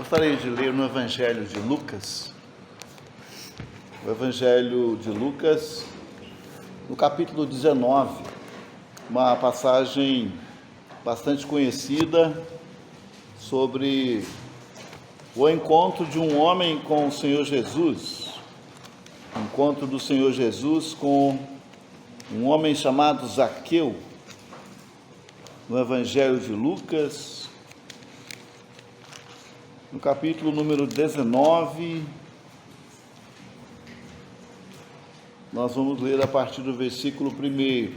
Gostaria de ler no Evangelho de Lucas, o Evangelho de Lucas, no capítulo 19, uma passagem bastante conhecida sobre o encontro de um homem com o Senhor Jesus, o encontro do Senhor Jesus com um homem chamado Zaqueu, no Evangelho de Lucas, no capítulo número 19, nós vamos ler a partir do versículo 1.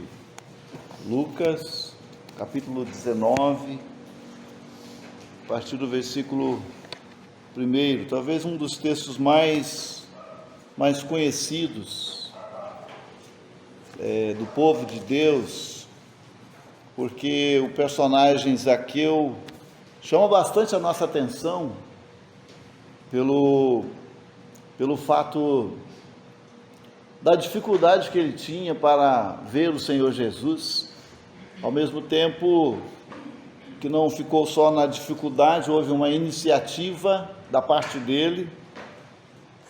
Lucas, capítulo 19, a partir do versículo 1, talvez um dos textos mais conhecidos do povo de Deus, porque o personagem Zaqueu chama bastante a nossa atenção pelo fato da dificuldade que ele tinha para ver o Senhor Jesus, ao mesmo tempo que não ficou só na dificuldade, houve uma iniciativa da parte dele,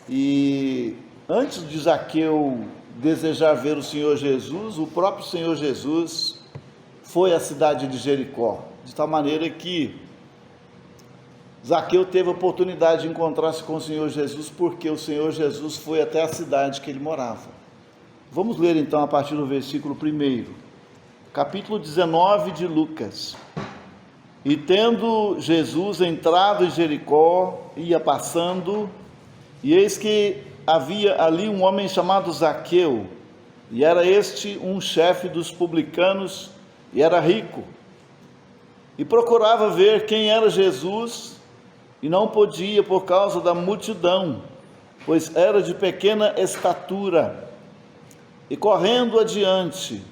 e antes de Zaqueu desejar ver o Senhor Jesus, o próprio Senhor Jesus foi à cidade de Jericó, de tal maneira que Zaqueu teve a oportunidade de encontrar-se com o Senhor Jesus, porque o Senhor Jesus foi até a cidade que ele morava. Vamos ler então a partir do versículo 1, capítulo 19 de Lucas. E tendo Jesus entrado em Jericó, ia passando, e eis que havia ali um homem chamado Zaqueu, e era este um chefe dos publicanos, e era rico, e procurava ver quem era Jesus, e não podia por causa da multidão, pois era de pequena estatura. E correndo adiante,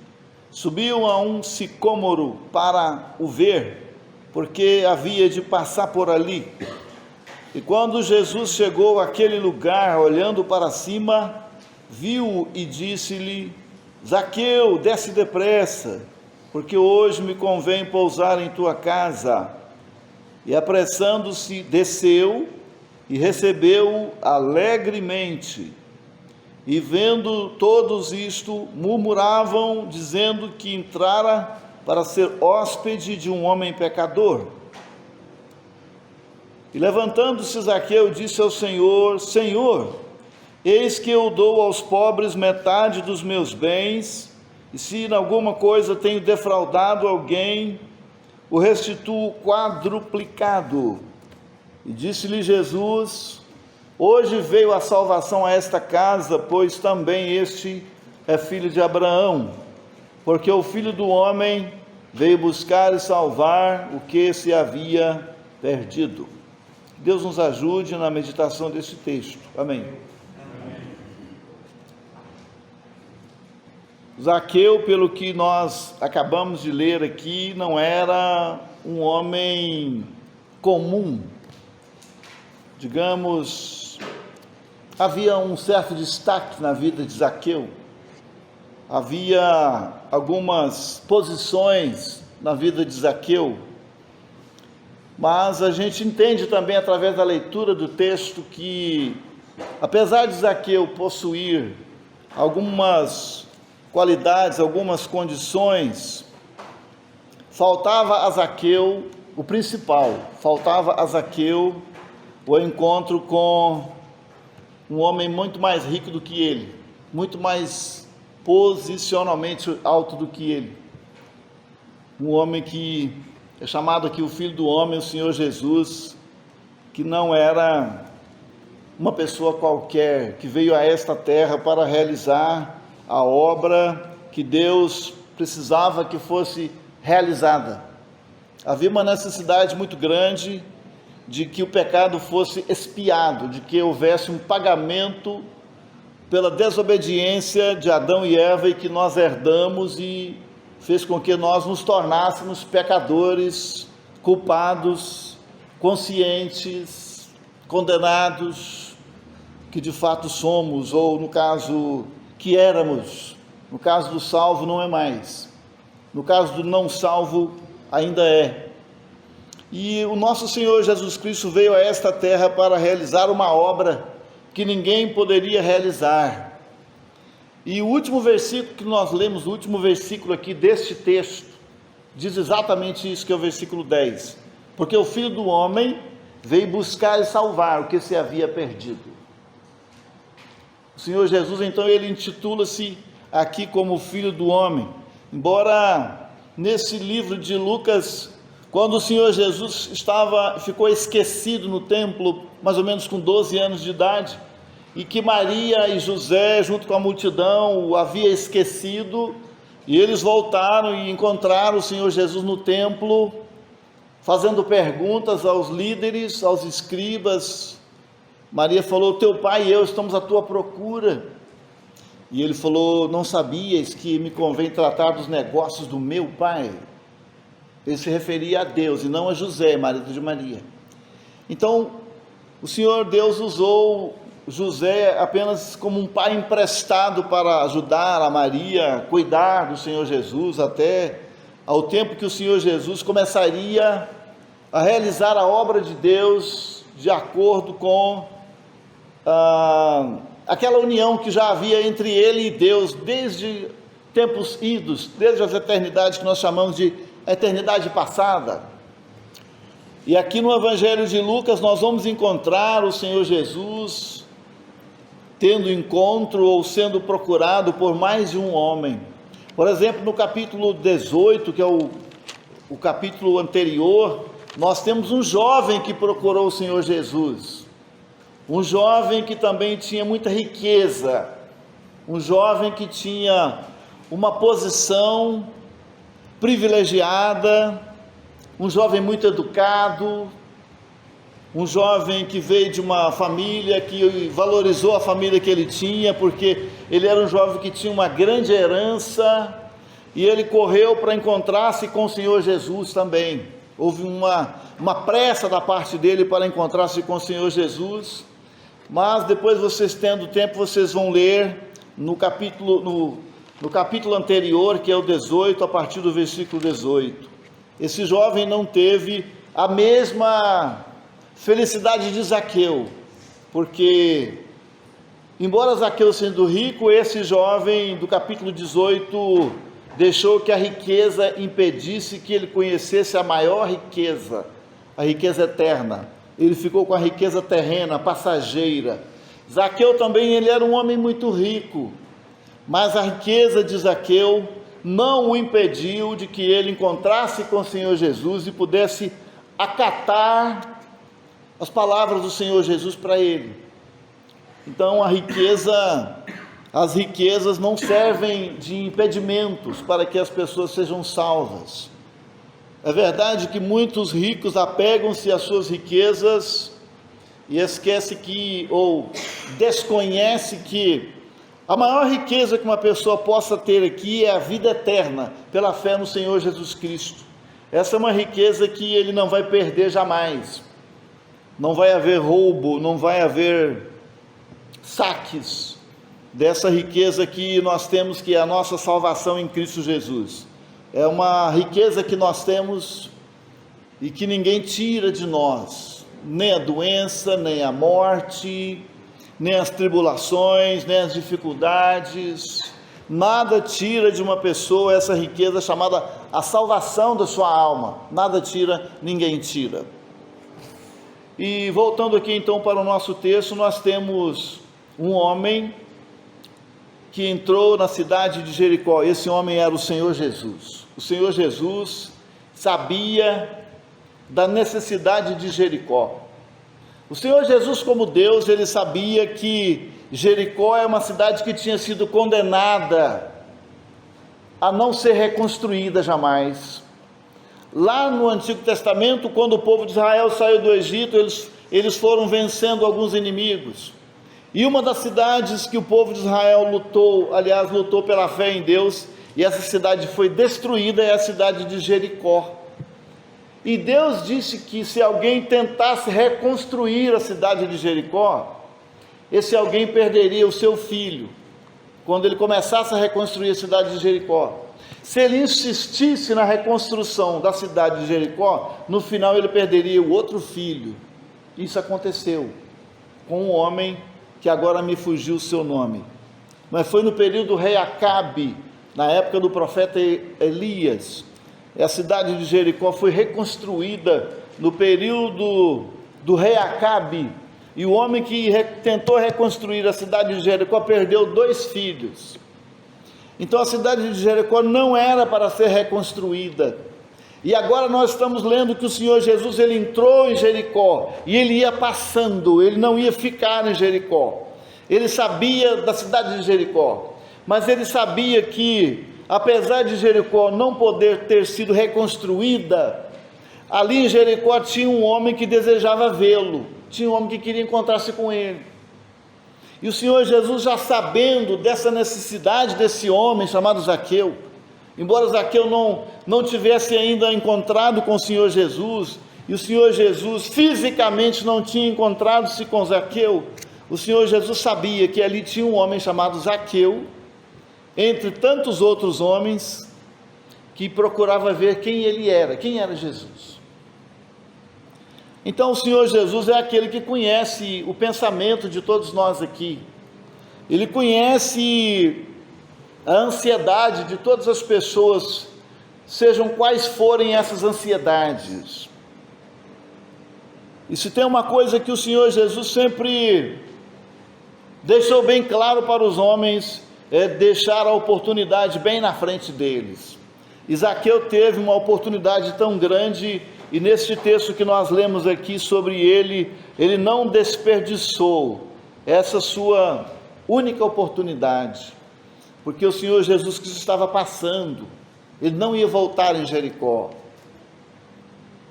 subiu a um sicômoro para o ver, porque havia de passar por ali. E quando Jesus chegou àquele lugar, olhando para cima, viu-o e disse-lhe: Zaqueu, desce depressa, porque hoje me convém pousar em tua casa. E apressando-se, desceu e recebeu-o alegremente. E vendo todos isto, murmuravam, dizendo que entrara para ser hóspede de um homem pecador. E levantando-se Zaqueu, disse ao Senhor: Senhor, eis que eu dou aos pobres metade dos meus bens, e se em alguma coisa tenho defraudado alguém, o restituo quadruplicado. E disse-lhe Jesus: hoje veio a salvação a esta casa, pois também este é filho de Abraão, porque o Filho do Homem veio buscar e salvar o que se havia perdido. Deus nos ajude na meditação deste texto. Amém. Zaqueu, pelo que nós acabamos de ler aqui, não era um homem comum. Digamos, havia um certo destaque na vida de Zaqueu. Havia algumas posições na vida de Zaqueu. Mas a gente entende também através da leitura do texto que, apesar de Zaqueu possuir algumas qualidades, algumas condições, faltava a Zaqueu o principal, faltava a Zaqueu o encontro com um homem muito mais rico do que ele, muito mais posicionalmente alto do que ele, um homem que é chamado aqui o Filho do Homem, o Senhor Jesus, que não era uma pessoa qualquer, que veio a esta terra para realizar a obra que Deus precisava que fosse realizada. Havia uma necessidade muito grande de que o pecado fosse expiado, de que houvesse um pagamento pela desobediência de Adão e Eva, e que nós herdamos, e fez com que nós nos tornássemos pecadores, culpados, conscientes, condenados, que de fato somos, ou no caso que éramos. No caso do salvo não é mais, no caso do não salvo ainda é. E o nosso Senhor Jesus Cristo veio a esta terra para realizar uma obra que ninguém poderia realizar. E o último versículo que nós lemos, o último versículo aqui deste texto, diz exatamente isso, que é o versículo 10. Porque o Filho do Homem veio buscar e salvar o que se havia perdido. O Senhor Jesus, então, ele intitula-se aqui como Filho do Homem. Embora nesse livro de Lucas, quando o Senhor Jesus ficou esquecido no templo, mais ou menos com 12 anos de idade, e que Maria e José, junto com a multidão, o havia esquecido, e eles voltaram e encontraram o Senhor Jesus no templo, fazendo perguntas aos líderes, aos escribas. Maria falou: teu pai e eu estamos à tua procura. E ele falou: não sabias que me convém tratar dos negócios do meu pai? Ele se referia a Deus e não a José, marido de Maria. Então, o Senhor Deus usou José apenas como um pai emprestado para ajudar a Maria a cuidar do Senhor Jesus, até ao tempo que o Senhor Jesus começaria a realizar a obra de Deus de acordo com aquela união que já havia entre ele e Deus desde tempos idos, desde as eternidades que nós chamamos de eternidade passada. E aqui no Evangelho de Lucas nós vamos encontrar o Senhor Jesus tendo encontro ou sendo procurado por mais de um homem. Por exemplo, no capítulo 18, que é o capítulo anterior, nós temos um jovem que procurou o Senhor Jesus, um jovem que também tinha muita riqueza, um jovem que tinha uma posição privilegiada, um jovem muito educado, um jovem que veio de uma família que valorizou a família que ele tinha, porque ele era um jovem que tinha uma grande herança, e ele correu para encontrar-se com o Senhor Jesus também. Houve uma pressa da parte dele para encontrar-se com o Senhor Jesus, mas depois, vocês tendo tempo, vocês vão ler no capítulo anterior, que é o 18, a partir do versículo 18. Esse jovem não teve a mesma felicidade de Zaqueu, porque embora Zaqueu sendo rico, esse jovem do capítulo 18 deixou que a riqueza impedisse que ele conhecesse a maior riqueza, a riqueza eterna. Ele ficou com a riqueza terrena, passageira. Zaqueu também, ele era um homem muito rico, mas a riqueza de Zaqueu não o impediu de que ele encontrasse com o Senhor Jesus e pudesse acatar as palavras do Senhor Jesus para ele. Então as riquezas não servem de impedimentos para que as pessoas sejam salvas. É verdade que muitos ricos apegam-se às suas riquezas e ou desconhece que a maior riqueza que uma pessoa possa ter aqui é a vida eterna, pela fé no Senhor Jesus Cristo. Essa é uma riqueza que ele não vai perder jamais. Não vai haver roubo, não vai haver saques dessa riqueza que nós temos, que é a nossa salvação em Cristo Jesus. É uma riqueza que nós temos e que ninguém tira de nós, nem a doença, nem a morte, nem as tribulações, nem as dificuldades, nada tira de uma pessoa essa riqueza chamada a salvação da sua alma. Nada tira, ninguém tira. E voltando aqui então para o nosso texto, nós temos um homem que entrou na cidade de Jericó. Esse homem era o Senhor Jesus. O Senhor Jesus sabia da necessidade de Jericó. O Senhor Jesus, como Deus, ele sabia que Jericó é uma cidade que tinha sido condenada a não ser reconstruída jamais. Lá no Antigo Testamento, quando o povo de Israel saiu do Egito, eles foram vencendo alguns inimigos. E uma das cidades que o povo de Israel lutou pela fé em Deus, e essa cidade foi destruída, é a cidade de Jericó. E Deus disse que se alguém tentasse reconstruir a cidade de Jericó, esse alguém perderia o seu filho, quando ele começasse a reconstruir a cidade de Jericó. Se ele insistisse na reconstrução da cidade de Jericó, no final ele perderia o outro filho. Isso aconteceu com um homem que agora me fugiu o seu nome, mas foi no período do rei Acabe, na época do profeta Elias. A cidade de Jericó foi reconstruída no período do rei Acabe, e o homem que tentou reconstruir a cidade de Jericó perdeu 2 filhos. Então a cidade de Jericó não era para ser reconstruída. E agora nós estamos lendo que o Senhor Jesus, ele entrou em Jericó, e ele ia passando, ele não ia ficar em Jericó. Ele sabia da cidade de Jericó, mas ele sabia que, apesar de Jericó não poder ter sido reconstruída, ali em Jericó tinha um homem que desejava vê-lo, tinha um homem que queria encontrar-se com ele. E o Senhor Jesus, já sabendo dessa necessidade desse homem chamado Zaqueu, embora Zaqueu não tivesse ainda encontrado com o Senhor Jesus, e o Senhor Jesus fisicamente não tinha encontrado-se com Zaqueu, o Senhor Jesus sabia que ali tinha um homem chamado Zaqueu, entre tantos outros homens, que procurava ver quem ele era, quem era Jesus. Então o Senhor Jesus é aquele que conhece o pensamento de todos nós aqui. Ele conhece a ansiedade de todas as pessoas, sejam quais forem essas ansiedades. E se tem uma coisa que o Senhor Jesus sempre deixou bem claro para os homens, é deixar a oportunidade bem na frente deles. Zaqueu teve uma oportunidade tão grande, e neste texto que nós lemos aqui sobre ele, ele não desperdiçou essa sua única oportunidade, porque o Senhor Jesus Cristo estava passando, ele não ia voltar em Jericó.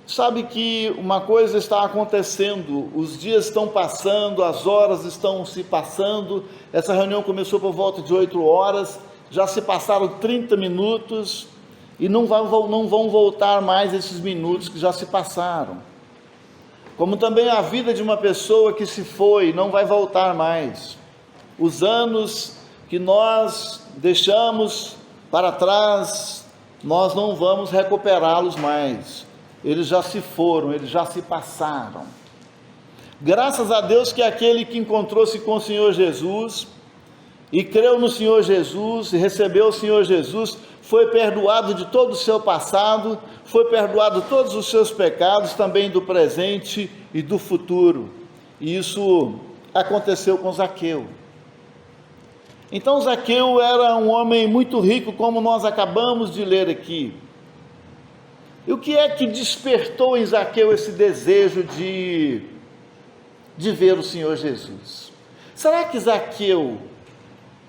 Sabe que uma coisa está acontecendo, os dias estão passando, as horas estão se passando, essa reunião começou por volta de 8 horas, já se passaram 30 minutos, e não vão voltar mais esses minutos que já se passaram. Como também a vida de uma pessoa que se foi, não vai voltar mais. Os anos que nós deixamos para trás, nós não vamos recuperá-los mais. Eles já se foram, eles já se passaram. Graças a Deus que aquele que encontrou-se com o Senhor Jesus, e creu no Senhor Jesus, e recebeu o Senhor Jesus, foi perdoado de todo o seu passado, foi perdoado todos os seus pecados, também do presente e do futuro. E isso aconteceu com Zaqueu. Então Zaqueu era um homem muito rico, como nós acabamos de ler aqui. E o que é que despertou em Zaqueu esse desejo de ver o Senhor Jesus? Será que Zaqueu,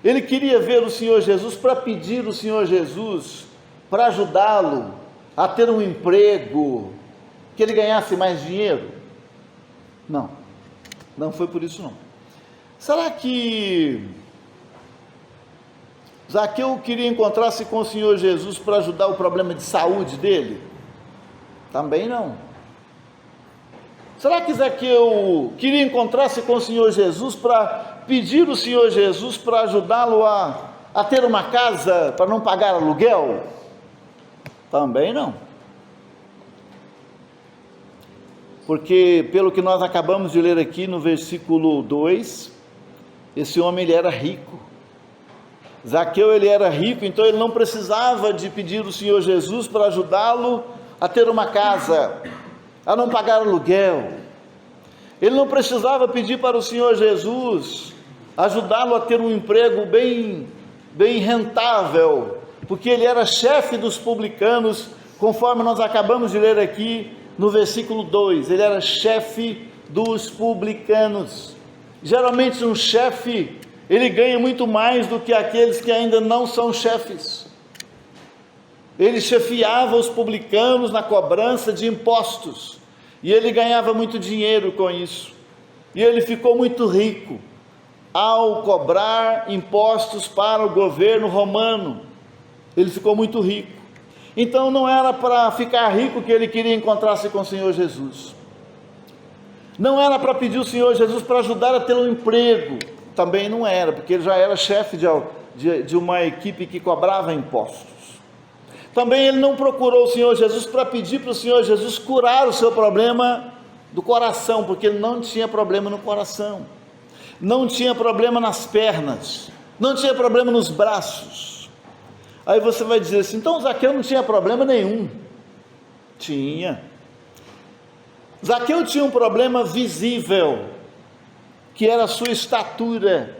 ele queria ver o Senhor Jesus para pedir o Senhor Jesus para ajudá-lo a ter um emprego, que ele ganhasse mais dinheiro? Não, não foi por isso não. Será que Zaqueu queria encontrar-se com o Senhor Jesus para ajudar o problema de saúde dele? Também não. Será que Zaqueu queria encontrar-se com o Senhor Jesus para pedir o Senhor Jesus para ajudá-lo a ter uma casa para não pagar aluguel? Também não. Porque pelo que nós acabamos de ler aqui no versículo 2, esse homem ele era rico. Zaqueu ele era rico, então ele não precisava de pedir o Senhor Jesus para ajudá-lo a ter uma casa, a não pagar aluguel. Ele não precisava pedir para o Senhor Jesus ajudá-lo a ter um emprego bem rentável, porque ele era chefe dos publicanos, conforme nós acabamos de ler aqui no versículo 2, ele era chefe dos publicanos. Geralmente um chefe, ele ganha muito mais do que aqueles que ainda não são chefes. Ele chefiava os publicanos na cobrança de impostos, e ele ganhava muito dinheiro com isso, e ele ficou muito rico ao cobrar impostos para o governo romano. Ele ficou muito rico. Então não era para ficar rico que ele queria encontrar-se com o Senhor Jesus, não era para pedir o Senhor Jesus para ajudar a ter um emprego, também não era, porque ele já era chefe de uma equipe que cobrava impostos. Também ele não procurou o Senhor Jesus para pedir para o Senhor Jesus curar o seu problema do coração, porque ele não tinha problema no coração, não tinha problema nas pernas, não tinha problema nos braços. Aí você vai dizer assim, então Zaqueu não tinha problema nenhum. Tinha. Zaqueu tinha um problema visível, que era a sua estatura,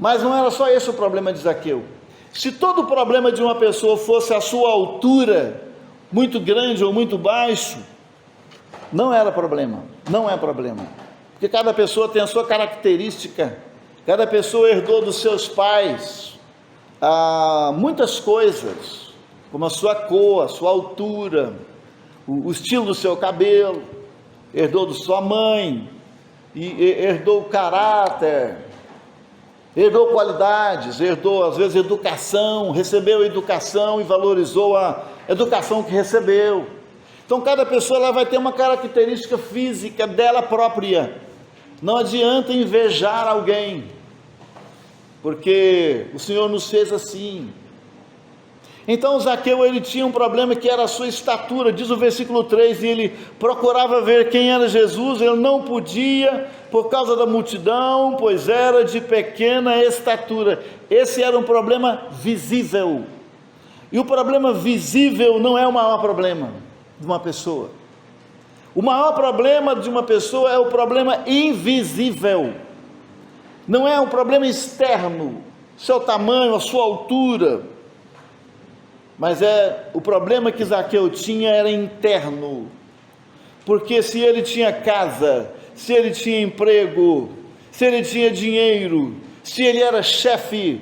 mas não era só esse o problema de Zaqueu. Se todo o problema de uma pessoa fosse a sua altura, muito grande ou muito baixo, não era problema, não é problema, porque cada pessoa tem a sua característica, cada pessoa herdou dos seus pais muitas coisas, como a sua cor, a sua altura, o estilo do seu cabelo, herdou de sua mãe, e herdou o caráter, herdou qualidades, herdou às vezes educação, recebeu educação e valorizou a educação que recebeu. Então cada pessoa ela vai ter uma característica física dela própria. Não adianta invejar alguém, porque o Senhor nos fez assim. Então Zaqueu ele tinha um problema que era a sua estatura, diz o versículo 3, e ele procurava ver quem era Jesus, ele não podia por causa da multidão, pois era de pequena estatura. Esse era um problema visível, e o problema visível não é o maior problema de uma pessoa. O maior problema de uma pessoa é o problema invisível, não é um problema externo, seu tamanho, a sua altura, mas o problema que Zaqueu tinha era interno, porque se ele tinha casa, se ele tinha emprego, se ele tinha dinheiro, se ele era chefe,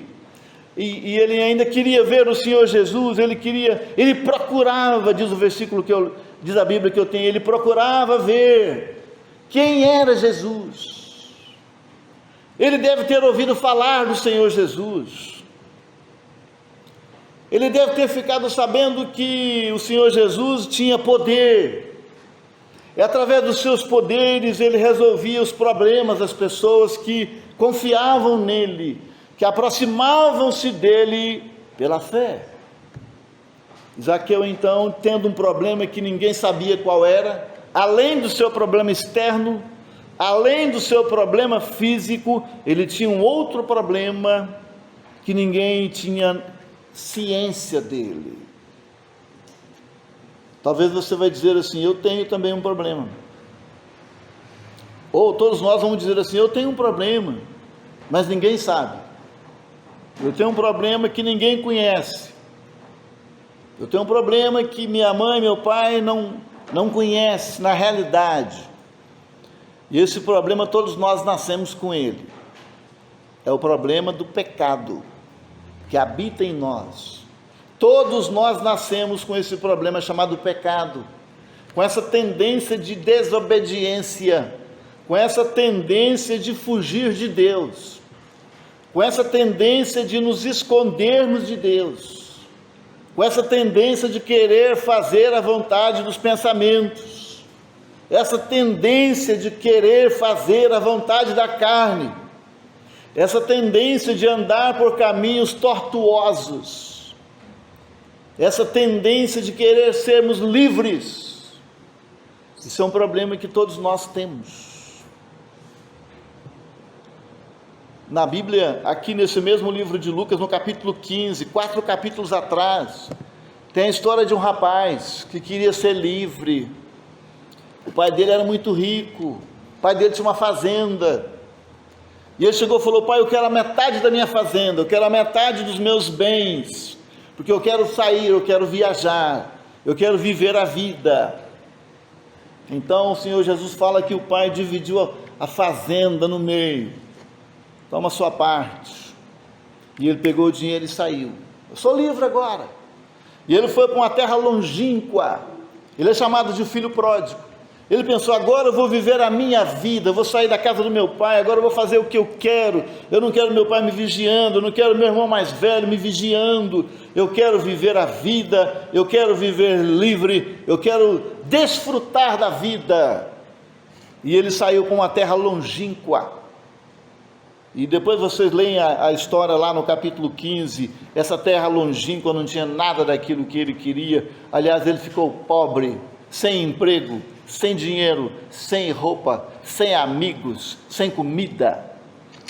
e ele ainda queria ver o Senhor Jesus, ele procurava, diz o versículo diz a Bíblia que eu tenho, ele procurava ver quem era Jesus. Ele deve ter ouvido falar do Senhor Jesus, ele deve ter ficado sabendo que o Senhor Jesus tinha poder, e através dos seus poderes ele resolvia os problemas das pessoas que confiavam nele, que aproximavam-se dele pela fé. Zaqueu então, tendo um problema que ninguém sabia qual era, além do seu problema externo, além do seu problema físico, ele tinha um outro problema que ninguém tinha ciência dele. Talvez você vai dizer assim, eu tenho também um problema, ou todos nós vamos dizer assim, eu tenho um problema, mas ninguém sabe. Eu tenho um problema que ninguém conhece, eu tenho um problema que minha mãe, meu pai não conhece na realidade, e esse problema todos nós nascemos com ele, é o problema do pecado que habita em nós. Todos nós nascemos com esse problema chamado pecado, com essa tendência de desobediência, com essa tendência de fugir de Deus, com essa tendência de nos escondermos de Deus, com essa tendência de querer fazer a vontade dos pensamentos, essa tendência de querer fazer a vontade da carne, essa tendência de andar por caminhos tortuosos, essa tendência de querer sermos livres. Isso é um problema que todos nós temos. Na Bíblia, aqui nesse mesmo livro de Lucas, no capítulo 15, 4 capítulos atrás, tem a história de um rapaz que queria ser livre. O pai dele era muito rico, o pai dele tinha uma fazenda, e ele chegou e falou, pai, eu quero a metade da minha fazenda, eu quero a metade dos meus bens, porque eu quero sair, eu quero viajar, eu quero viver a vida. Então o Senhor Jesus fala que o pai dividiu a fazenda no meio, toma a sua parte, e ele pegou o dinheiro e saiu. Eu sou livre agora. E ele foi para uma terra longínqua, ele é chamado de filho pródigo. Ele pensou, agora eu vou viver a minha vida, eu vou sair da casa do meu pai, agora eu vou fazer o que eu quero não quero meu pai me vigiando, eu não quero meu irmão mais velho me vigiando, eu quero viver a vida, eu quero viver livre, eu quero desfrutar da vida. E ele saiu para uma terra longínqua, E depois vocês leem a história lá no capítulo 15, essa terra longínqua não tinha nada daquilo que ele queria. Aliás, ele ficou pobre, sem emprego, sem dinheiro, sem roupa, sem amigos, sem comida.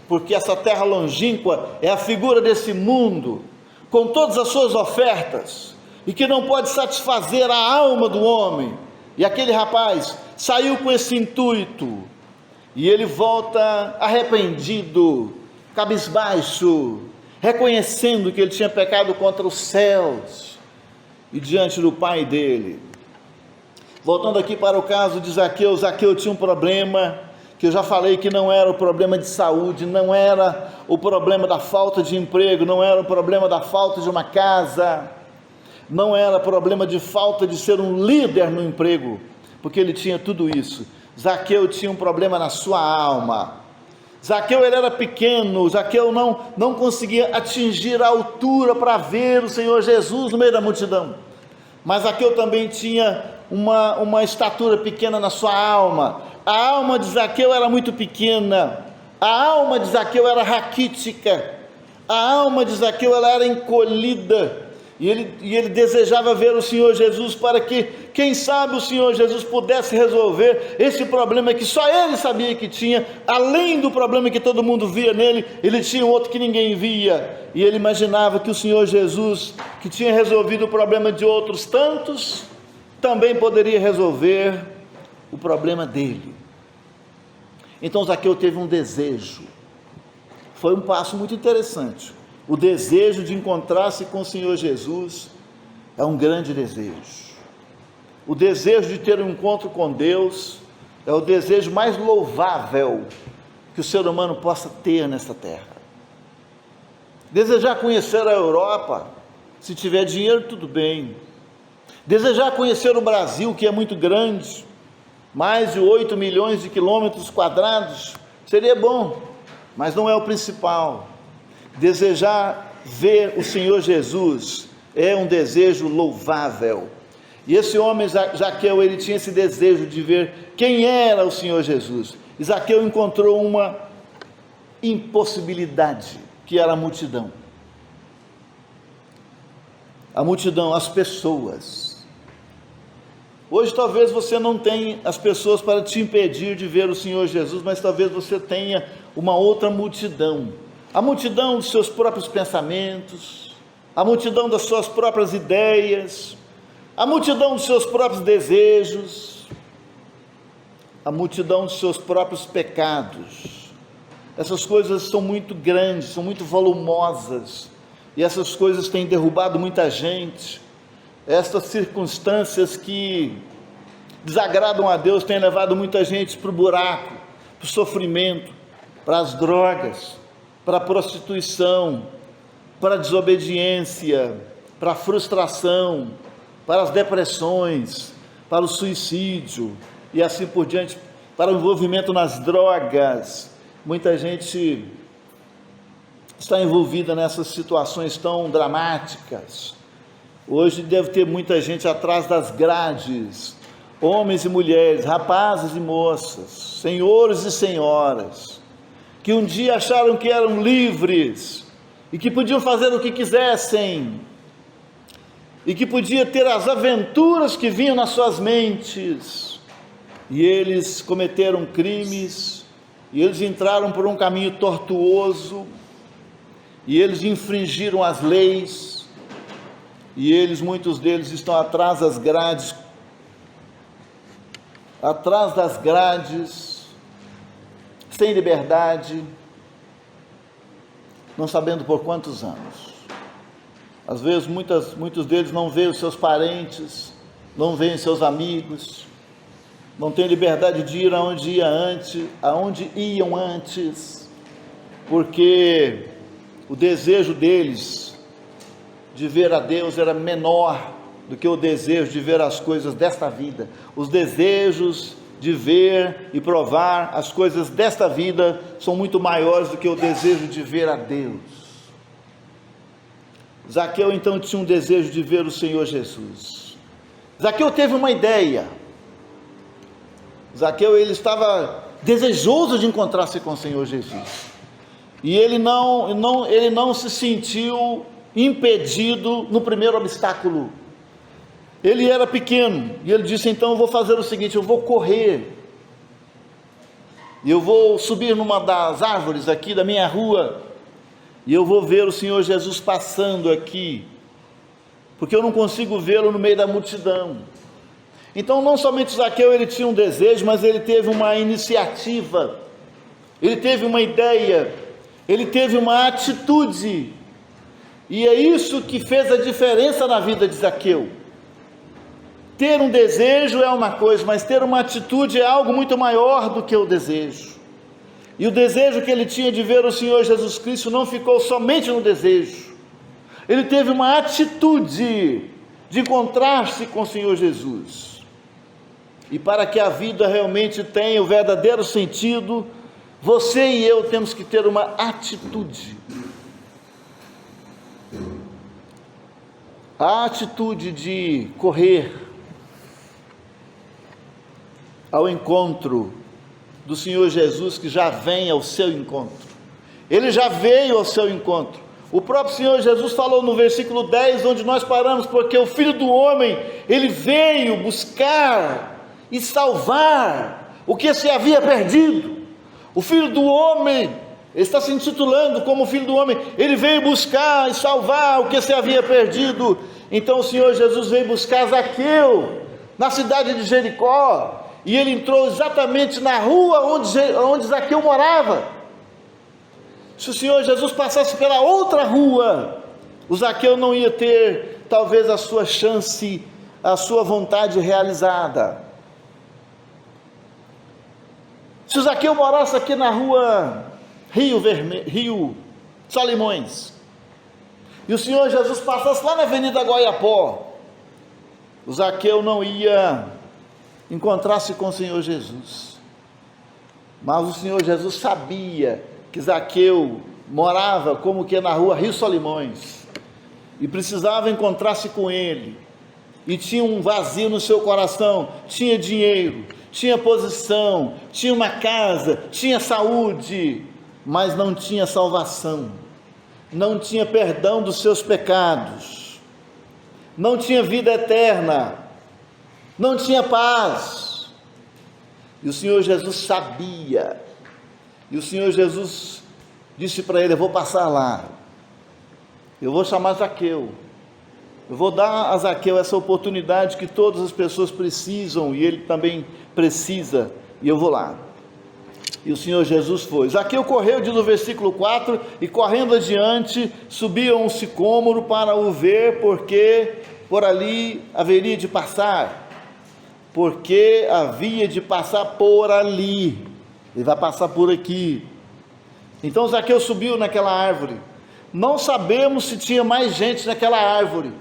Porque essa terra longínqua é a figura desse mundo, com todas as suas ofertas, e que não pode satisfazer a alma do homem. E aquele rapaz saiu com esse intuito, e ele volta arrependido, cabisbaixo, reconhecendo que ele tinha pecado contra os céus e diante do pai dele. Voltando aqui para o caso de Zaqueu, Zaqueu tinha um problema, que eu já falei que não era o problema de saúde, não era o problema da falta de emprego, não era o problema da falta de uma casa, não era problema de falta de ser um líder no emprego, porque ele tinha tudo isso. Zaqueu tinha um problema na sua alma. Zaqueu, ele era pequeno, Zaqueu não conseguia atingir a altura para ver o Senhor Jesus no meio da multidão, mas Zaqueu também tinha uma estatura pequena na sua alma. A alma de Zaqueu era muito pequena, a alma de Zaqueu era raquítica, a alma de Zaqueu ela era encolhida, e ele desejava ver o Senhor Jesus, para que, quem sabe, o Senhor Jesus pudesse resolver esse problema que só ele sabia que tinha. Além do problema que todo mundo via nele, ele tinha um outro que ninguém via, e ele imaginava que o Senhor Jesus, que tinha resolvido o problema de outros tantos, também poderia resolver o problema dele. Então Zaqueu teve um desejo, foi um passo muito interessante. O desejo de encontrar-se com o Senhor Jesus é um grande desejo. O desejo de ter um encontro com Deus é o desejo mais louvável que o ser humano possa ter nessa terra. Desejar conhecer a Europa, se tiver dinheiro, tudo bem. Desejar conhecer o Brasil, que é muito grande, mais de 8 milhões de quilômetros quadrados, seria bom, mas não é o principal. Desejar ver o Senhor Jesus é um desejo louvável. E esse homem, Zaqueu, ele tinha esse desejo de ver quem era o Senhor Jesus. E Zaqueu encontrou uma impossibilidade, que era a multidão. A multidão, as pessoas. Hoje talvez você não tenha as pessoas para te impedir de ver o Senhor Jesus, mas talvez você tenha uma outra multidão. A multidão dos seus próprios pensamentos, a multidão das suas próprias ideias, a multidão dos seus próprios desejos, a multidão dos seus próprios pecados. Essas coisas são muito grandes, são muito volumosas, e essas coisas têm derrubado muita gente. Estas circunstâncias que desagradam a Deus têm levado muita gente para o buraco, para o sofrimento, para as drogas, para a prostituição, para a desobediência, para a frustração, para as depressões, para o suicídio e assim por diante, para o envolvimento nas drogas. Muita gente está envolvida nessas situações tão dramáticas. Hoje deve ter muita gente atrás das grades, homens e mulheres, rapazes e moças, senhores e senhoras, que um dia acharam que eram livres, e que podiam fazer o que quisessem, e que podiam ter as aventuras que vinham nas suas mentes, e eles cometeram crimes, e eles entraram por um caminho tortuoso, e eles infringiram as leis, e muitos deles estão atrás das grades, sem liberdade, não sabendo por quantos anos. Às vezes muitos deles não veem os seus parentes, não veem seus amigos, não têm liberdade de ir aonde iam antes, porque o desejo deles de ver a Deus era menor do que o desejo de ver as coisas desta vida. Os desejos de ver e provar as coisas desta vida são muito maiores do que o desejo de ver a Deus. Zaqueu então tinha um desejo de ver o Senhor Jesus. Zaqueu teve uma ideia. Zaqueu, ele estava desejoso de encontrar-se com o Senhor Jesus. E ele não se sentiu impedido no primeiro obstáculo. Ele era pequeno, e ele disse: então eu vou fazer o seguinte, eu vou correr, e eu vou subir numa das árvores aqui da minha rua, e eu vou ver o Senhor Jesus passando aqui, porque eu não consigo vê-lo no meio da multidão. Então não somente Zaqueu ele tinha um desejo, mas ele teve uma iniciativa, ele teve uma ideia, ele teve uma atitude, e é isso que fez a diferença na vida de Zaqueu. Ter um desejo é uma coisa, mas ter uma atitude é algo muito maior do que o desejo. E o desejo que ele tinha de ver o Senhor Jesus Cristo não ficou somente no desejo. Ele teve uma atitude de encontrar-se com o Senhor Jesus. E para que a vida realmente tenha o verdadeiro sentido, você e eu temos que ter uma atitude. A atitude de correr ao encontro do Senhor Jesus, que já vem ao seu encontro. Ele já veio ao seu encontro. O próprio Senhor Jesus falou no versículo 10, onde nós paramos, porque o Filho do Homem, ele veio buscar e salvar o que se havia perdido. O Filho do Homem, ele está se intitulando como o Filho do Homem, ele veio buscar e salvar o que se havia perdido. Então o Senhor Jesus veio buscar Zaqueu, na cidade de Jericó, e ele entrou exatamente na rua onde Zaqueu morava. Se o Senhor Jesus passasse pela outra rua, o Zaqueu não ia ter talvez a sua chance, a sua vontade realizada. Se o Zaqueu morasse aqui na rua Rio Solimões, e o Senhor Jesus passasse lá na Avenida Goiapó, o Zaqueu não ia encontrar-se com o Senhor Jesus. Mas o Senhor Jesus sabia que Zaqueu morava como que na rua Rio Solimões, e precisava encontrar-se com ele, e tinha um vazio no seu coração, tinha dinheiro, tinha posição, tinha uma casa, tinha saúde, mas não tinha salvação, não tinha perdão dos seus pecados, não tinha vida eterna, não tinha paz. E o Senhor Jesus sabia, e o Senhor Jesus disse para ele: eu vou passar lá, eu vou chamar Zaqueu, eu vou dar a Zaqueu essa oportunidade que todas as pessoas precisam, e ele também precisa, e eu vou lá. E o Senhor Jesus foi. Zaqueu correu, diz no versículo 4, e correndo adiante, subiu a um sicômoro para o ver, porque por ali haveria de passar, porque havia de passar por ali, ele vai passar por aqui. Então Zaqueu subiu naquela árvore. Não sabemos se tinha mais gente naquela árvore,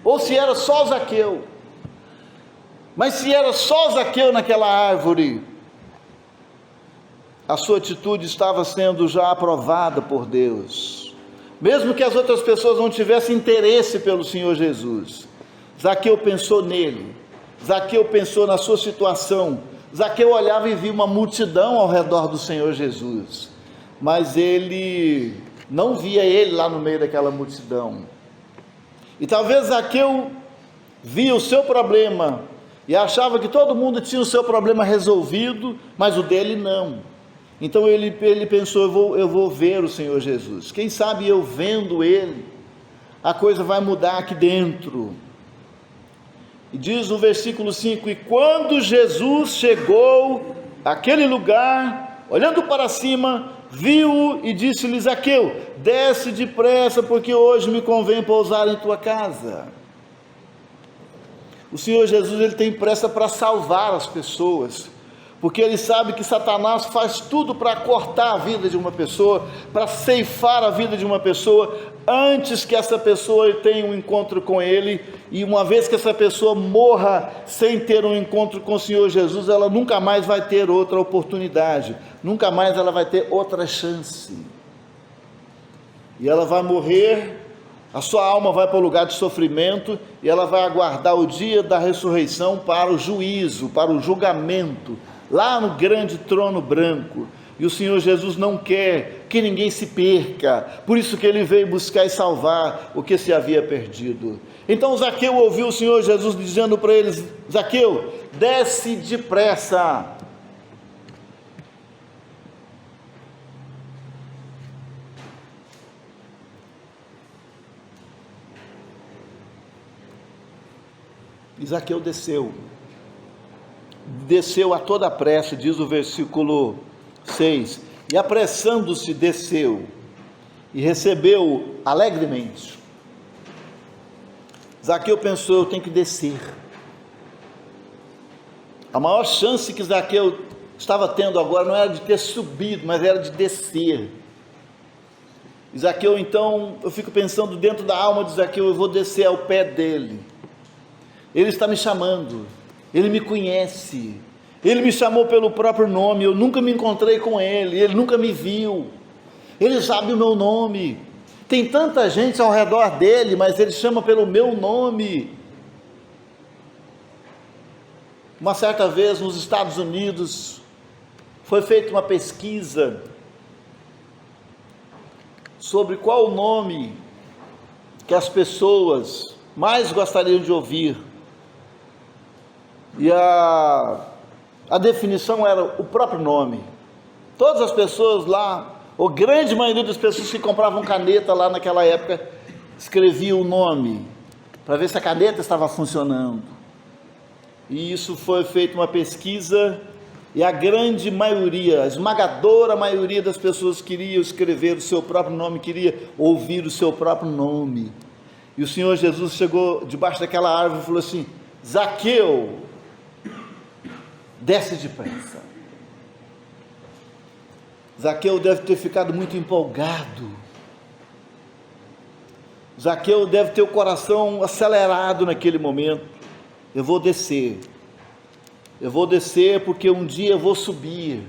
ou se era só Zaqueu. Mas se era só Zaqueu naquela árvore, a sua atitude estava sendo já aprovada por Deus, mesmo que as outras pessoas não tivessem interesse pelo Senhor Jesus. Zaqueu pensou nele, Zaqueu pensou na sua situação. Zaqueu olhava e via uma multidão ao redor do Senhor Jesus, mas ele não via ele lá no meio daquela multidão. E talvez Zaqueu via o seu problema e achava que todo mundo tinha o seu problema resolvido, mas o dele não. Então ele pensou: eu vou ver o Senhor Jesus, quem sabe eu vendo ele, a coisa vai mudar aqui dentro. E diz no versículo 5: e quando Jesus chegou àquele lugar, olhando para cima, viu-o e disse-lhe: Zaqueu, desce depressa, porque hoje me convém pousar em tua casa. O Senhor Jesus, ele tem pressa para salvar as pessoas, porque ele sabe que Satanás faz tudo para cortar a vida de uma pessoa, para ceifar a vida de uma pessoa, antes que essa pessoa tenha um encontro com ele. E uma vez que essa pessoa morra sem ter um encontro com o Senhor Jesus, ela nunca mais vai ter outra oportunidade, nunca mais ela vai ter outra chance, e ela vai morrer, a sua alma vai para o lugar de sofrimento, e ela vai aguardar o dia da ressurreição para o juízo, para o julgamento, lá no grande trono branco. E o Senhor Jesus não quer que ninguém se perca, por isso que ele veio buscar e salvar o que se havia perdido. Então Zaqueu ouviu o Senhor Jesus dizendo para eles: Zaqueu, desce depressa. E Zaqueu desceu a toda pressa, diz o versículo 6, e apressando-se desceu, e recebeu alegremente. Zaqueu pensou: eu tenho que descer. A maior chance que Zaqueu estava tendo agora não era de ter subido, mas era de descer. E Zaqueu, então, eu fico pensando dentro da alma de Zaqueu: eu vou descer ao pé dele. Ele está me chamando, ele me conhece, ele me chamou pelo próprio nome, eu nunca me encontrei com ele nunca me viu, ele sabe o meu nome, tem tanta gente ao redor dele, mas ele chama pelo meu nome. Uma certa vez nos Estados Unidos, foi feita uma pesquisa sobre qual o nome que as pessoas mais gostariam de ouvir. E a definição era o próprio nome. Todas as pessoas lá, ou grande maioria das pessoas que compravam caneta lá naquela época, escreviam o nome, para ver se a caneta estava funcionando. E isso foi feita uma pesquisa, e a grande maioria, a esmagadora maioria das pessoas queria escrever o seu próprio nome, queria ouvir o seu próprio nome. E o Senhor Jesus chegou debaixo daquela árvore e falou assim: Zaqueu, desce depressa. Zaqueu deve ter ficado muito empolgado. Zaqueu deve ter o coração acelerado naquele momento. Eu vou descer porque um dia eu vou subir.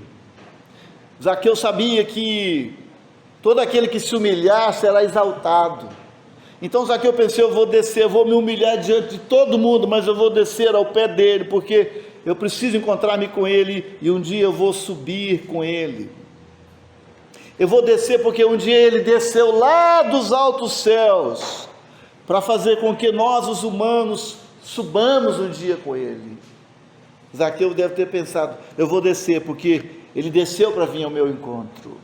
Zaqueu sabia que todo aquele que se humilhar será exaltado. Então Zaqueu pensou: eu vou descer, eu vou me humilhar diante de todo mundo, mas eu vou descer ao pé dele, porque eu preciso encontrar-me com ele, e um dia eu vou subir com ele. Eu vou descer porque um dia ele desceu lá dos altos céus, para fazer com que nós, os humanos, subamos um dia com ele. Zaqueu deve ter pensado: eu vou descer porque ele desceu para vir ao meu encontro.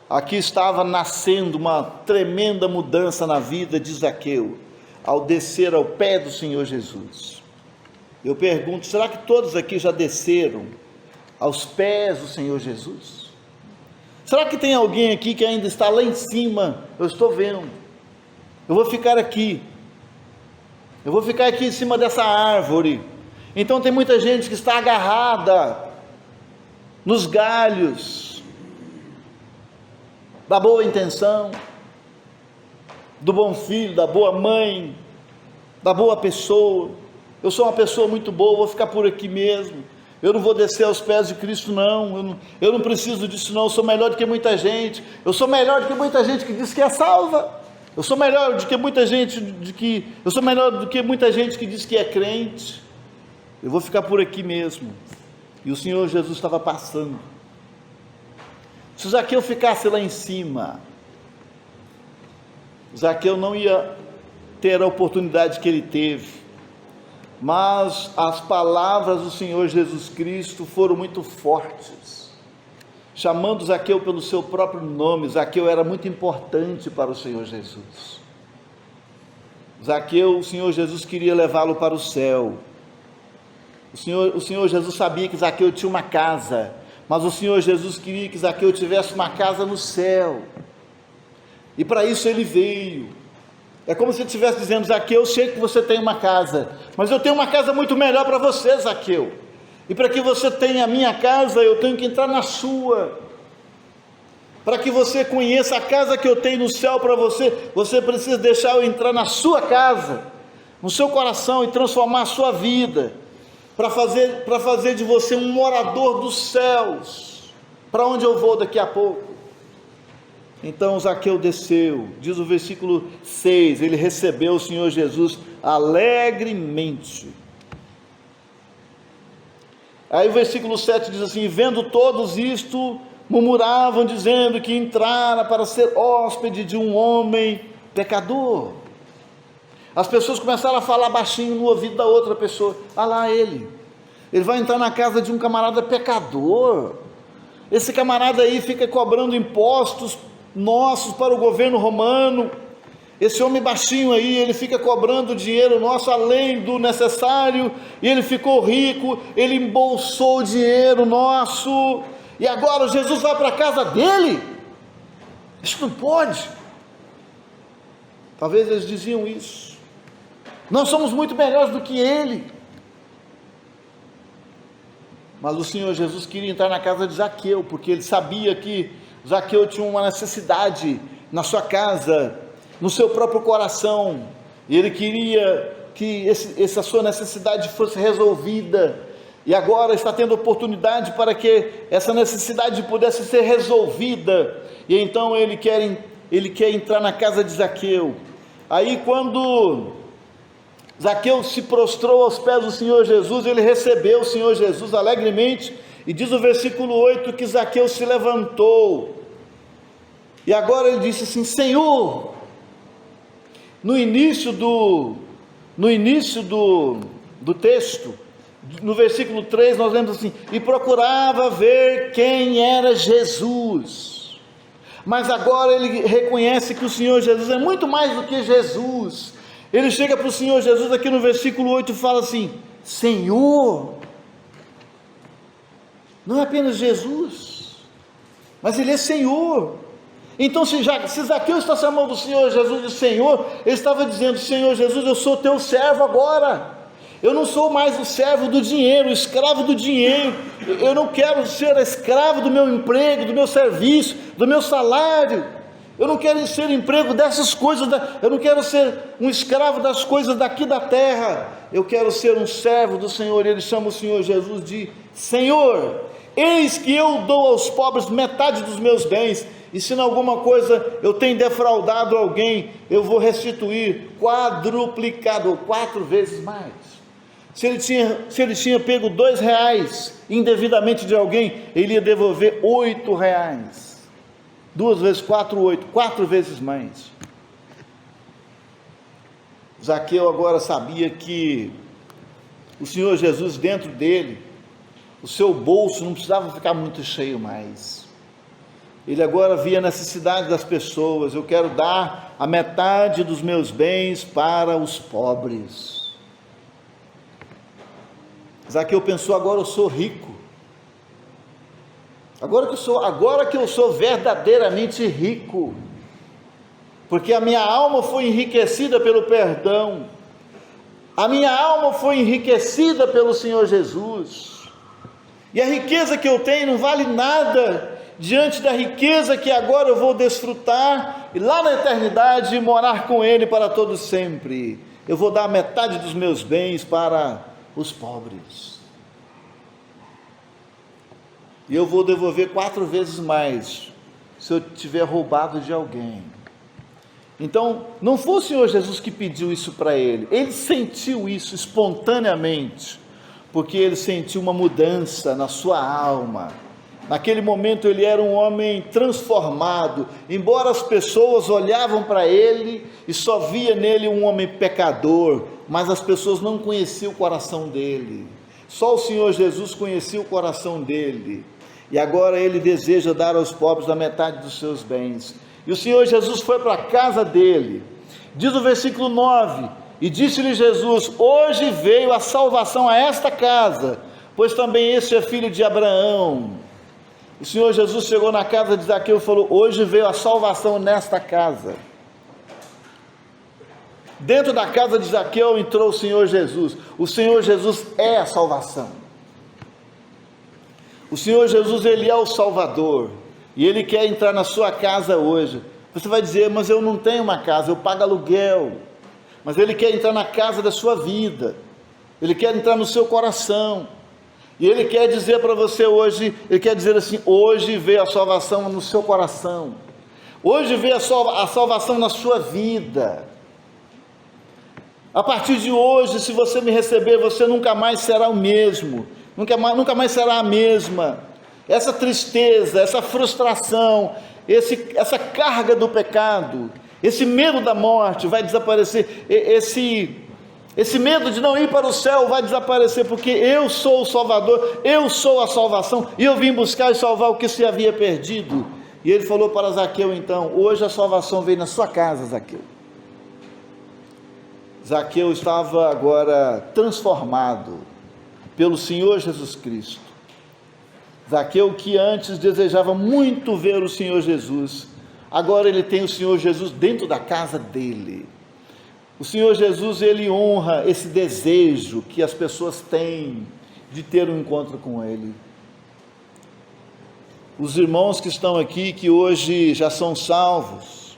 Aqui estava nascendo uma tremenda mudança na vida de Zaqueu, ao descer ao pé do Senhor Jesus. Eu pergunto: será que todos aqui já desceram aos pés do Senhor Jesus? Será que tem alguém aqui que ainda está lá em cima? Eu estou vendo. Eu vou ficar aqui em cima dessa árvore. Então tem muita gente que está agarrada nos galhos da boa intenção, do bom filho, da boa mãe, da boa pessoa. Eu sou uma pessoa muito boa, vou ficar por aqui mesmo. Eu não vou descer aos pés de Cristo, não. Eu não preciso disso, não. Eu sou melhor do que muita gente. Eu sou melhor do que muita gente que diz que é salva. Eu sou melhor do que muita gente que diz que é crente. Eu vou ficar por aqui mesmo. E o Senhor Jesus estava passando. Se Zaqueu ficasse lá em cima, Zaqueu não ia ter a oportunidade que ele teve. Mas as palavras do Senhor Jesus Cristo foram muito fortes, chamando Zaqueu pelo seu próprio nome. Zaqueu era muito importante para o Senhor Jesus. Zaqueu, o Senhor Jesus queria levá-lo para o céu. O Senhor Jesus sabia que Zaqueu tinha uma casa, mas o Senhor Jesus queria que Zaqueu tivesse uma casa no céu, e para isso ele veio. É como se ele estivesse dizendo: Zaqueu, eu sei que você tem uma casa, mas eu tenho uma casa muito melhor para você, Zaqueu, e para que você tenha a minha casa, eu tenho que entrar na sua. Para que você conheça a casa que eu tenho no céu para você, você precisa deixar eu entrar na sua casa, no seu coração, e transformar a sua vida, para fazer de você um morador dos céus, para onde eu vou daqui a pouco. Então Zaqueu desceu, diz o versículo 6, ele recebeu o Senhor Jesus alegremente. Aí o versículo 7 diz assim: vendo todos isto, murmuravam, dizendo que entrara para ser hóspede de um homem pecador. As pessoas começaram a falar baixinho no ouvido da outra pessoa: ah lá ele vai entrar na casa de um camarada pecador, esse camarada aí fica cobrando impostos nossos para o governo romano, esse homem baixinho aí, ele fica cobrando dinheiro nosso além do necessário, e ele ficou rico, ele embolsou o dinheiro nosso, e agora Jesus vai para a casa dele? Isso não pode. Talvez eles diziam isso: nós somos muito melhores do que ele. Mas o Senhor Jesus queria entrar na casa de Zaqueu, porque ele sabia que Zaqueu tinha uma necessidade na sua casa, no seu próprio coração, e ele queria que essa sua necessidade fosse resolvida, e agora está tendo oportunidade para que essa necessidade pudesse ser resolvida, e então ele quer entrar na casa de Zaqueu. Aí quando Zaqueu se prostrou aos pés do Senhor Jesus, ele recebeu o Senhor Jesus alegremente, e diz o versículo 8 que Zaqueu se levantou, e agora ele disse assim: Senhor, no início do texto, no versículo 3, nós lemos assim: e procurava ver quem era Jesus. Mas agora ele reconhece que o Senhor Jesus é muito mais do que Jesus. Ele chega para o Senhor Jesus aqui no versículo 8 e fala assim: Senhor. Não é apenas Jesus, mas ele é Senhor. Então se Zaqueu está chamando o Senhor Jesus de Senhor, ele estava dizendo: Senhor Jesus, eu sou teu servo agora, eu não sou mais o servo do dinheiro, o escravo do dinheiro, eu não quero ser escravo do meu emprego, do meu serviço, do meu salário, eu não quero ser emprego dessas coisas, eu não quero ser um escravo das coisas daqui da terra, eu quero ser um servo do Senhor. Ele chama o Senhor Jesus de Senhor. Eis que eu dou aos pobres metade dos meus bens, e se em alguma coisa eu tenho defraudado alguém, eu vou restituir quadruplicado, 4 vezes mais. Se ele tinha pego R$2 indevidamente de alguém, ele ia devolver R$8, 2 vezes 4, 8, 4 vezes mais. Zaqueu agora sabia que o Senhor Jesus dentro dele, o seu bolso não precisava ficar muito cheio mais. Ele agora via a necessidade das pessoas: eu quero dar a metade dos meus bens para os pobres. Zaqueu pensou: agora eu sou rico, agora que eu sou verdadeiramente rico, porque a minha alma foi enriquecida pelo perdão, a minha alma foi enriquecida pelo Senhor Jesus, e a riqueza que eu tenho não vale nada diante da riqueza que agora eu vou desfrutar, e lá na eternidade morar com Ele para todo sempre. Eu vou dar metade dos meus bens para os pobres, e eu vou devolver 4 vezes mais se eu tiver roubado de alguém. Então não foi o Senhor Jesus que pediu isso para ele, ele sentiu isso espontaneamente, porque ele sentiu uma mudança na sua alma. Naquele momento ele era um homem transformado, embora as pessoas olhavam para ele e só via nele um homem pecador, mas as pessoas não conheciam o coração dele. Só o Senhor Jesus conhecia o coração dele, e agora ele deseja dar aos pobres a metade dos seus bens. E o Senhor Jesus foi para a casa dele. Diz o versículo 9: e disse-lhe Jesus: hoje veio a salvação a esta casa, pois também este é filho de Abraão. O Senhor Jesus chegou na casa de Zaqueu e falou: hoje veio a salvação nesta casa. Dentro da casa de Zaqueu entrou o Senhor Jesus. O Senhor Jesus é a salvação. O Senhor Jesus, Ele é o Salvador, e Ele quer entrar na sua casa hoje. Você vai dizer: mas eu não tenho uma casa, eu pago aluguel. Mas Ele quer entrar na casa da sua vida, Ele quer entrar no seu coração, e Ele quer dizer para você hoje, Ele quer dizer assim: hoje veio a salvação no seu coração, hoje veio a salvação na sua vida. A partir de hoje, se você me receber, você nunca mais será o mesmo. nunca mais será a mesma. Essa tristeza, essa frustração, essa carga do pecado, esse medo da morte vai desaparecer, esse medo de não ir para o céu vai desaparecer, porque eu sou o Salvador, eu sou a salvação, e eu vim buscar e salvar o que se havia perdido. E ele falou para Zaqueu então: hoje a salvação vem na sua casa, Zaqueu. Zaqueu estava agora transformado pelo Senhor Jesus Cristo. Zaqueu, que antes desejava muito ver o Senhor Jesus, agora ele tem o Senhor Jesus dentro da casa dele. O Senhor Jesus, ele honra esse desejo que as pessoas têm de ter um encontro com ele. Os irmãos que estão aqui, que hoje já são salvos,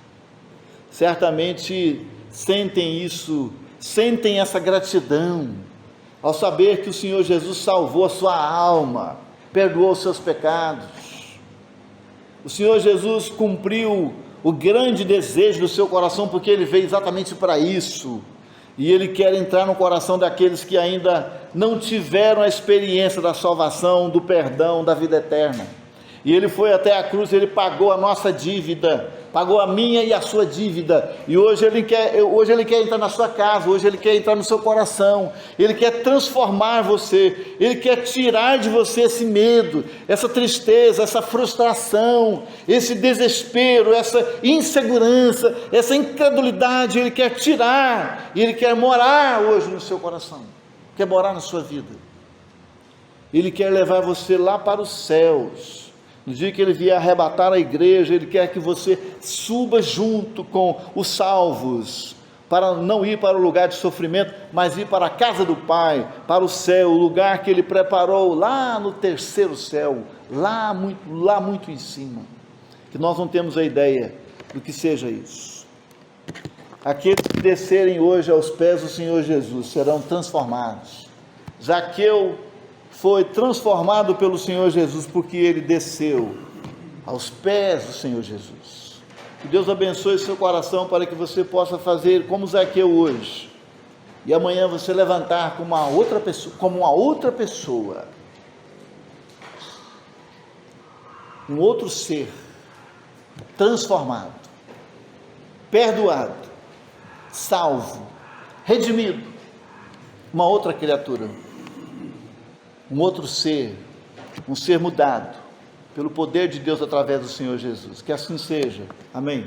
certamente sentem isso, sentem essa gratidão, ao saber que o Senhor Jesus salvou a sua alma, perdoou os seus pecados. O Senhor Jesus cumpriu o grande desejo do seu coração, porque ele veio exatamente para isso, e ele quer entrar no coração daqueles que ainda não tiveram a experiência da salvação, do perdão, da vida eterna. E ele foi até a cruz, ele pagou a nossa dívida, pagou a minha e a sua dívida, e hoje ele quer entrar na sua casa, hoje ele quer entrar no seu coração, ele quer transformar você, ele quer tirar de você esse medo, essa tristeza, essa frustração, esse desespero, essa insegurança, essa incredulidade. Ele quer tirar, e ele quer morar hoje no seu coração, quer morar na sua vida. Ele quer levar você lá para os céus. No dia que ele vier arrebatar a igreja, ele quer que você suba junto com os salvos, para não ir para o lugar de sofrimento, mas ir para a casa do Pai, para o céu, o lugar que ele preparou lá no terceiro céu, lá muito em cima, que nós não temos a ideia do que seja isso. Aqueles que descerem hoje aos pés do Senhor Jesus serão transformados. Zaqueu foi transformado pelo Senhor Jesus, porque ele desceu aos pés do Senhor Jesus. Que Deus abençoe seu coração, para que você possa fazer como Zaqueu hoje, e amanhã você levantar como uma outra pessoa, um outro ser, transformado, perdoado, salvo, redimido, uma outra criatura, um outro ser, um ser mudado pelo poder de Deus através do Senhor Jesus. Que assim seja. Amém.